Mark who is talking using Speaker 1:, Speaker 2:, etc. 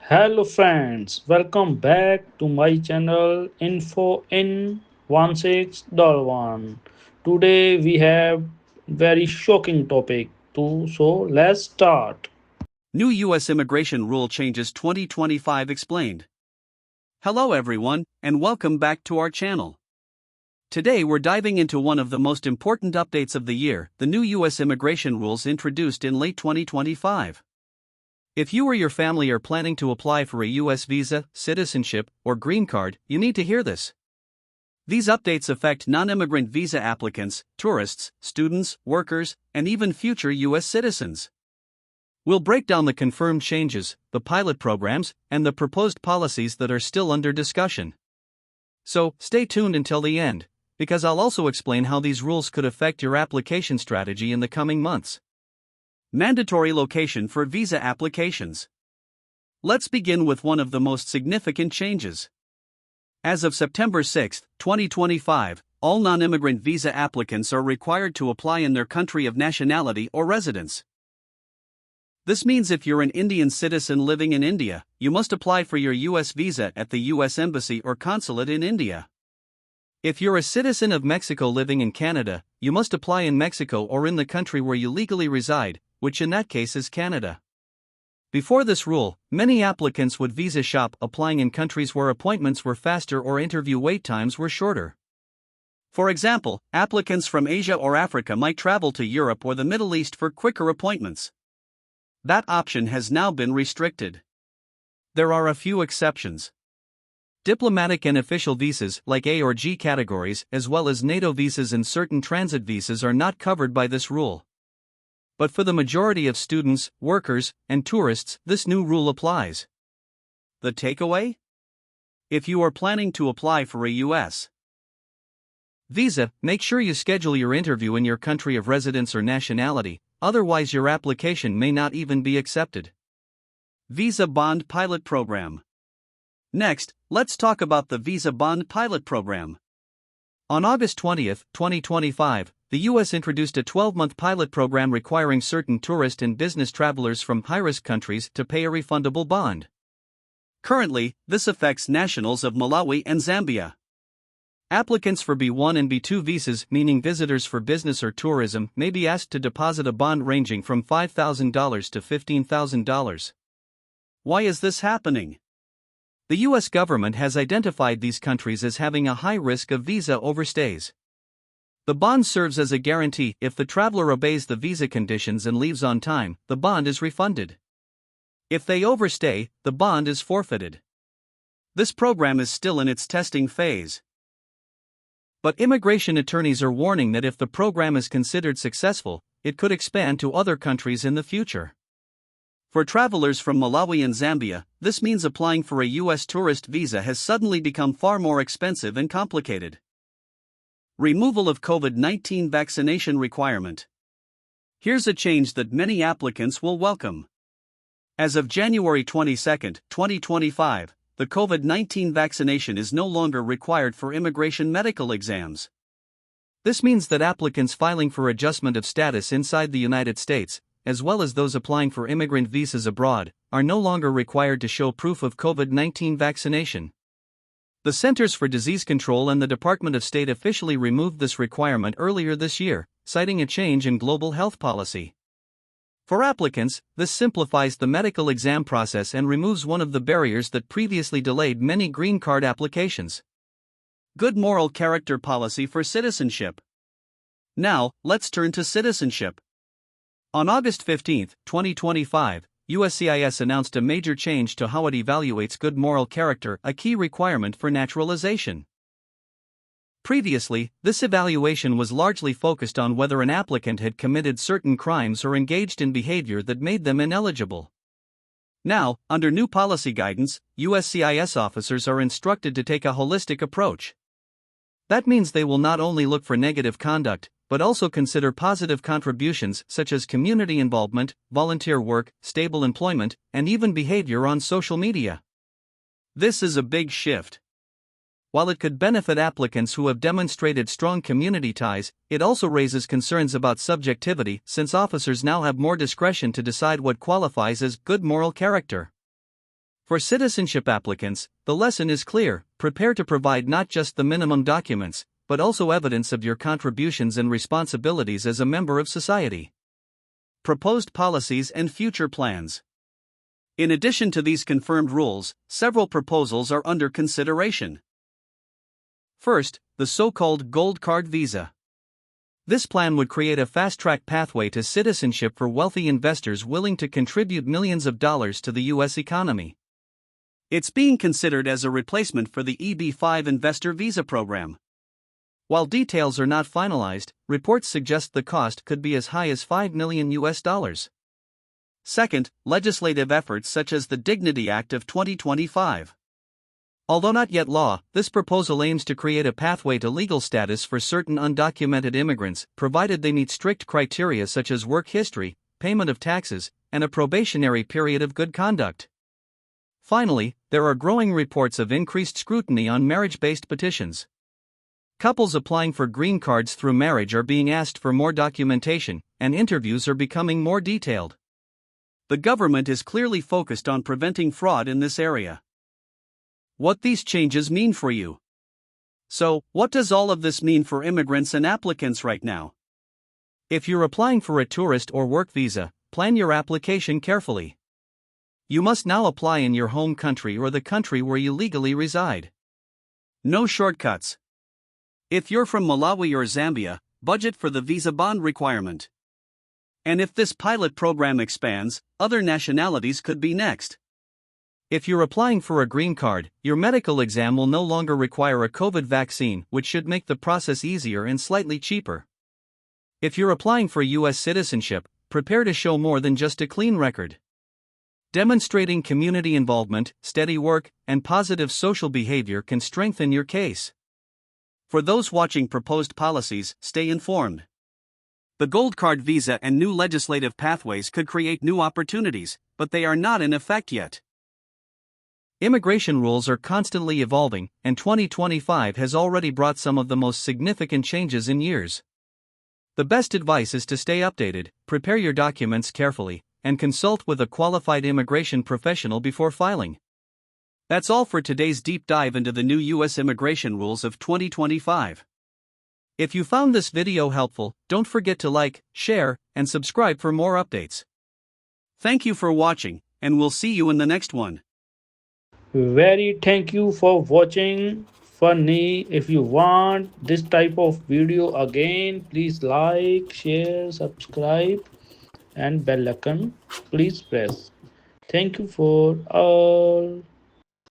Speaker 1: Hello friends, welcome back to my channel Info in 1611. Today we have very shocking topic too, so let's start.
Speaker 2: New U.S. Immigration Rule Changes 2025 Explained. Hello everyone, and welcome back to our channel. Today we're diving into one of the most important updates of the year, the new U.S. immigration rules introduced in late 2025. If you or your family are planning to apply for a U.S. visa, citizenship, or green card, you need to hear this. These updates affect non-immigrant visa applicants, tourists, students, workers, and even future U.S. citizens. We'll break down the confirmed changes, the pilot programs, and the proposed policies that are still under discussion. So, stay tuned until the end, because I'll also explain how these rules could affect your application strategy in the coming months. Mandatory location for visa applications. Let's begin with one of the most significant changes. As of September 6, 2025, all non-immigrant visa applicants are required to apply in their country of nationality or residence. This means if you're an Indian citizen living in India, you must apply for your U.S. visa at the U.S. Embassy or Consulate in India. If you're a citizen of Mexico living in Canada, you must apply in Mexico or in the country where you legally reside, which in that case is Canada. Before this rule, many applicants would visa shop applying in countries where appointments were faster or interview wait times were shorter. For example, applicants from Asia or Africa might travel to Europe or the Middle East for quicker appointments. That option has now been restricted. There are a few exceptions. Diplomatic and official visas like A or G categories, as well as NATO visas and certain transit visas are not covered by this rule. But for the majority of students, workers, and tourists, this new rule applies. The takeaway? If you are planning to apply for a U.S. visa, make sure you schedule your interview in your country of residence or nationality, otherwise your application may not even be accepted. Visa Bond Pilot Program. Next, let's talk about the Visa Bond Pilot Program. On August 20, 2025, the U.S. introduced a 12-month pilot program requiring certain tourist and business travelers from high-risk countries to pay a refundable bond. Currently, this affects nationals of Malawi and Zambia. Applicants for B1 and B2 visas, meaning visitors for business or tourism, may be asked to deposit a bond ranging from $5,000 to $15,000. Why is this happening? The U.S. government has identified these countries as having a high risk of visa overstays. The bond serves as a guarantee. If the traveler obeys the visa conditions and leaves on time, the bond is refunded. If they overstay, the bond is forfeited. This program is still in its testing phase. But immigration attorneys are warning that if the program is considered successful, it could expand to other countries in the future. For travelers from Malawi and Zambia, this means applying for a U.S. tourist visa has suddenly become far more expensive and complicated. Removal of COVID-19 vaccination requirement. Here's a change that many applicants will welcome. As of January 22, 2025, the COVID-19 vaccination is no longer required for immigration medical exams. This means that applicants filing for adjustment of status inside the United States, as well as those applying for immigrant visas abroad, are no longer required to show proof of COVID-19 vaccination. The Centers for Disease Control and the Department of State officially removed this requirement earlier this year, citing a change in global health policy. For applicants, this simplifies the medical exam process and removes one of the barriers that previously delayed many green card applications. Good moral character policy for citizenship. Now, let's turn to citizenship. On August 15, 2025, USCIS announced a major change to how it evaluates good moral character, a key requirement for naturalization. Previously, this evaluation was largely focused on whether an applicant had committed certain crimes or engaged in behavior that made them ineligible. Now, under new policy guidance, USCIS officers are instructed to take a holistic approach. That means they will not only look for negative conduct, but also consider positive contributions such as community involvement, volunteer work, stable employment, and even behavior on social media. This is a big shift. While it could benefit applicants who have demonstrated strong community ties, it also raises concerns about subjectivity since officers now have more discretion to decide what qualifies as good moral character. For citizenship applicants, the lesson is clear: prepare to provide not just the minimum documents, but also evidence of your contributions and responsibilities as a member of society. Proposed policies and future plans. In addition to these confirmed rules, several proposals are under consideration. First, the so-called Gold Card Visa. This plan would create a fast-track pathway to citizenship for wealthy investors willing to contribute millions of dollars to the U.S. economy. It's being considered as a replacement for the EB-5 investor visa program. While details are not finalized, reports suggest the cost could be as high as $5 million US. Second, legislative efforts such as the Dignity Act of 2025. Although not yet law, this proposal aims to create a pathway to legal status for certain undocumented immigrants, provided they meet strict criteria such as work history, payment of taxes, and a probationary period of good conduct. Finally, there are growing reports of increased scrutiny on marriage-based petitions. Couples applying for green cards through marriage are being asked for more documentation, and interviews are becoming more detailed. The government is clearly focused on preventing fraud in this area. What these changes mean for you. So, what does all of this mean for immigrants and applicants right now? If you're applying for a tourist or work visa, plan your application carefully. You must now apply in your home country or the country where you legally reside. No shortcuts. If you're from Malawi or Zambia, budget for the visa bond requirement. And if this pilot program expands, other nationalities could be next. If you're applying for a green card, your medical exam will no longer require a COVID vaccine, which should make the process easier and slightly cheaper. If you're applying for U.S. citizenship, prepare to show more than just a clean record. Demonstrating community involvement, steady work, and positive social behavior can strengthen your case. For those watching proposed policies, stay informed. The Gold Card visa and new legislative pathways could create new opportunities, but they are not in effect yet. Immigration rules are constantly evolving, and 2025 has already brought some of the most significant changes in years. The best advice is to stay updated, prepare your documents carefully, and consult with a qualified immigration professional before filing. That's all for today's deep dive into the new U.S. immigration rules of 2025. If you found this video helpful, don't forget to like, share, and subscribe for more updates. Thank you for watching, and we'll see you in the next one.
Speaker 1: Very thank you for watching. Funny, if you want this type of video again, please like, share, subscribe, and bell icon. Please press. Thank you for all.